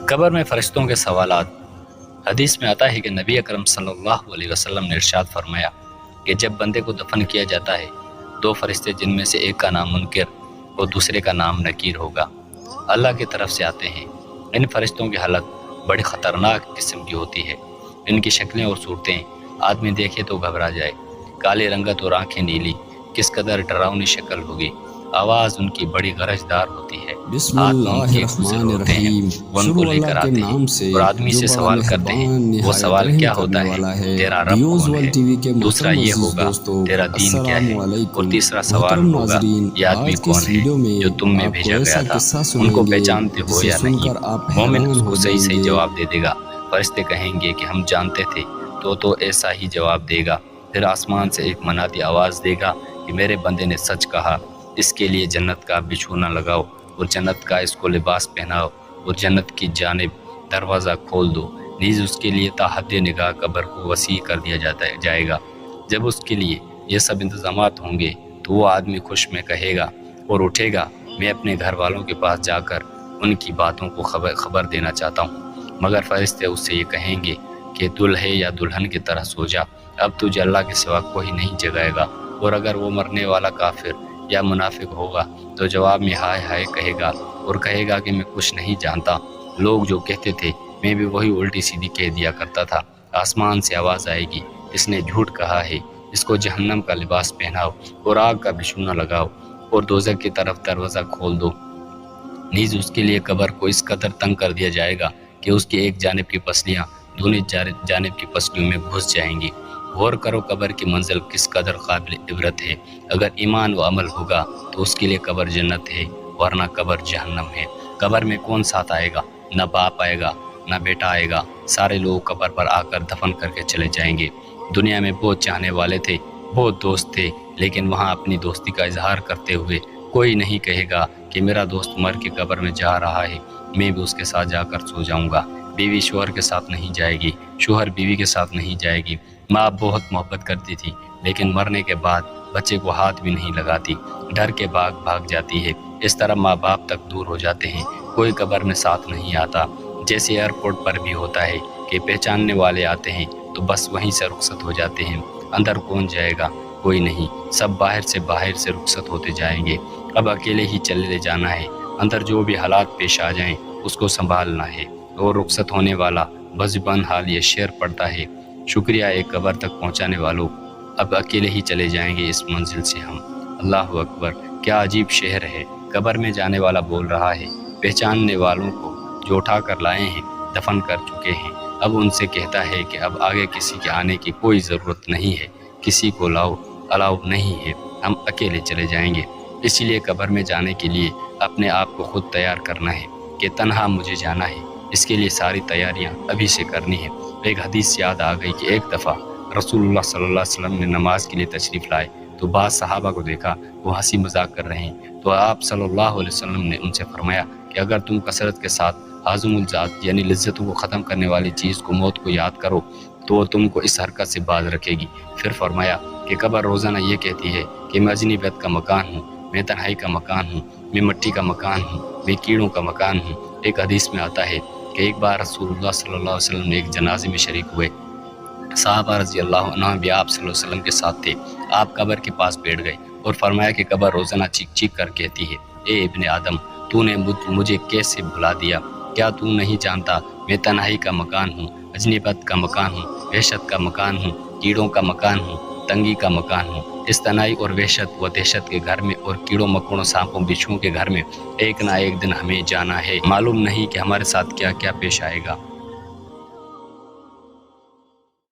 قبر میں فرشتوں کے سوالات۔ حدیث میں آتا ہے کہ نبی اکرم صلی اللہ علیہ وسلم نے ارشاد فرمایا کہ جب بندے کو دفن کیا جاتا ہے، دو فرشتے جن میں سے ایک کا نام منکر اور دوسرے کا نام نکیر ہوگا، اللہ کی طرف سے آتے ہیں۔ ان فرشتوں کی حالت بڑی خطرناک قسم کی ہوتی ہے۔ ان کی شکلیں اور صورتیں آدمی دیکھے تو گھبرا جائے۔ کالے رنگت اور آنکھیں نیلی، کس قدر ڈراؤنی شکل ہوگی۔ آواز ان کی بڑی غرضدار ہوتی ہے۔ بسم ہاتھ اللہ ان کے الرحمن الرحیم۔ وہ ان کو شروع لے کر اللہ کے آتے نام ہیں سے اور آدمی جو سے بڑا سوال کرتے ہیں۔ مہربان وہ نہایت سوال رحم کیا کرنے ہوتا ہے؟ والا ہے۔ تیرا رب نیوز کون ورلڈ ہے؟ ٹی وی کے دوسرا محترم یہ عزیز ہوگا دوستو، تیرا دین کیا السلام ہے؟ علیکم۔ اور تیسرا سوال محترم ہوگا ناظرین، یہ آدمی آج کی کون اس ہے ویڈیو میں جو تم میں آپ کو بھیجا گیا ایسا تھا؟ قصہ ان سنیں کو گے پہچانتے ہو جسے یا سن نہیں؟ کر آپ مومن اس حیران کو ہو صحیح جائیں صحیح گے۔ جواب دے دے گا۔ فرشتے کہیں گے کہ ہم جانتے تھے، تو ایسا ہی جواب دے گا۔ پھر آسمان سے ایک منادی آواز دے گا کہ میرے بندے نے سچ کہا، اس کے لیے جنت کا بچھونا لگاؤ اور جنت کا اس کو لباس پہناؤ اور جنت کی جانب دروازہ کھول دو۔ نیز اس کے لیے تا حد نگاہ قبر کو وسیع کر دیا جائے گا۔ جب اس کے لیے یہ سب انتظامات ہوں گے تو وہ آدمی خوش میں کہے گا اور اٹھے گا، میں اپنے گھر والوں کے پاس جا کر ان کی باتوں کو خبر دینا چاہتا ہوں۔ مگر فرشتے اس سے یہ کہیں گے کہ دلہے یا دلہن کی طرح سو جا، اب تجھے اللہ کے سوا کوئی نہیں جگائے گا۔ اور اگر وہ مرنے والا کافر یا منافق ہوگا تو جواب میں ہائے ہائے کہے گا اور کہے گا کہ میں کچھ نہیں جانتا۔ لوگ جو کہتے تھے میں بھی وہی الٹی سیدھی کہہ دیا کرتا تھا۔ آسمان سے آواز آئے گی، اس نے جھوٹ کہا ہے، اس کو جہنم کا لباس پہناؤ اور آگ کا بچھونا لگاؤ اور دوزخ کی طرف دروازہ کھول دو۔ نیز اس کے لیے قبر کو اس قدر تنگ کر دیا جائے گا کہ اس کی ایک جانب کی پسلیاں دوسری جانب کی پسلیوں میں گھس جائیں گی۔ غور کرو قبر کی منزل کس قدر قابل عبرت ہے۔ اگر ایمان و عمل ہوگا تو اس کے لیے قبر جنت ہے، ورنہ قبر جہنم ہے۔ قبر میں کون ساتھ آئے گا؟ نہ باپ آئے گا، نہ بیٹا آئے گا۔ سارے لوگ قبر پر آ کر دفن کر کے چلے جائیں گے۔ دنیا میں بہت چاہنے والے تھے، بہت دوست تھے، لیکن وہاں اپنی دوستی کا اظہار کرتے ہوئے کوئی نہیں کہے گا کہ میرا دوست مر کے قبر میں جا رہا ہے، میں بھی اس کے ساتھ جا کر سو جاؤں گا۔ بیوی شوہر کے ساتھ نہیں جائے گی، شوہر بیوی کے ساتھ نہیں جائے گی۔ ماں بہت محبت کرتی تھی، لیکن مرنے کے بعد بچے کو ہاتھ بھی نہیں لگاتی، ڈر کے بھاگ جاتی ہے۔ اس طرح ماں باپ تک دور ہو جاتے ہیں، کوئی قبر میں ساتھ نہیں آتا۔ جیسے ایئرپورٹ پر بھی ہوتا ہے کہ پہچاننے والے آتے ہیں تو بس وہیں سے رخصت ہو جاتے ہیں۔ اندر کون جائے گا؟ کوئی نہیں، سب باہر سے رخصت ہوتے جائیں گے۔ اب اکیلے ہی چلے جانا ہے۔ اندر جو بھی حالات پیش آ جائیں اس کو سنبھالنا ہے۔ اور رخصت ہونے والا بزبان حال یہ شعر پڑتا ہے، شکریہ ایک قبر تک پہنچانے والوں، اب اکیلے ہی چلے جائیں گے اس منزل سے ہم۔ اللہ اکبر، کیا عجیب شعر ہے۔ قبر میں جانے والا بول رہا ہے، پہچاننے والوں کو جو اٹھا کر لائے ہیں دفن کر چکے ہیں، اب ان سے کہتا ہے کہ اب آگے کسی کے آنے کی کوئی ضرورت نہیں ہے، کسی کو الاؤ نہیں ہے، ہم اکیلے چلے جائیں گے۔ اسی لیے قبر میں جانے کے لیے اپنے آپ کو خود تیار کرنا ہے کہ تنہا مجھے جانا ہے، اس کے لیے ساری تیاریاں ابھی سے کرنی ہے۔ ایک حدیث یاد آ گئی کہ ایک دفعہ رسول اللہ صلی اللہ علیہ وسلم نے نماز کے لیے تشریف لائے تو بعض صحابہ کو دیکھا وہ ہنسی مذاق کر رہے ہیں، تو آپ صلی اللہ علیہ وسلم نے ان سے فرمایا کہ اگر تم کثرت کے ساتھ حازم الذات یعنی لذتوں کو ختم کرنے والی چیز کو، موت کو یاد کرو تو وہ تم کو اس حرکت سے باز رکھے گی۔ پھر فرمایا کہ قبر روزانہ یہ کہتی ہے کہ میں اجنبیت کا مکان ہوں، میں تنہائی کا مکان ہوں، میں مٹی کا مکان ہوں، میں کیڑوں کا مکان ہوں۔ ایک حدیث میں آتا ہے کہ ایک بار رسول اللہ صلی اللہ علیہ وسلم نے ایک جنازے میں شریک ہوئے، صحابہ رضی اللہ عنہ بھی آپ صلی اللہ علیہ وسلم کے ساتھ تھے۔ آپ قبر کے پاس بیٹھ گئے اور فرمایا کہ قبر روزانہ چیخ چیخ کر کہتی ہے، اے ابن آدم، تو نے مجھے کیسے بھلا دیا؟ کیا تو نہیں جانتا میں تنہائی کا مکان ہوں، اجنبیت کا مکان ہوں، وحشت کا مکان ہوں، کیڑوں کا مکان ہوں، تنگی کا مکان ہوں۔ اس تنہائی اور وحشت و دہشت کے گھر میں اور کیڑوں مکوڑوں سانپوں بچھوؤں کے گھر میں ایک نہ ایک دن ہمیں جانا ہے۔ معلوم نہیں کہ ہمارے ساتھ کیا کیا پیش آئے گا۔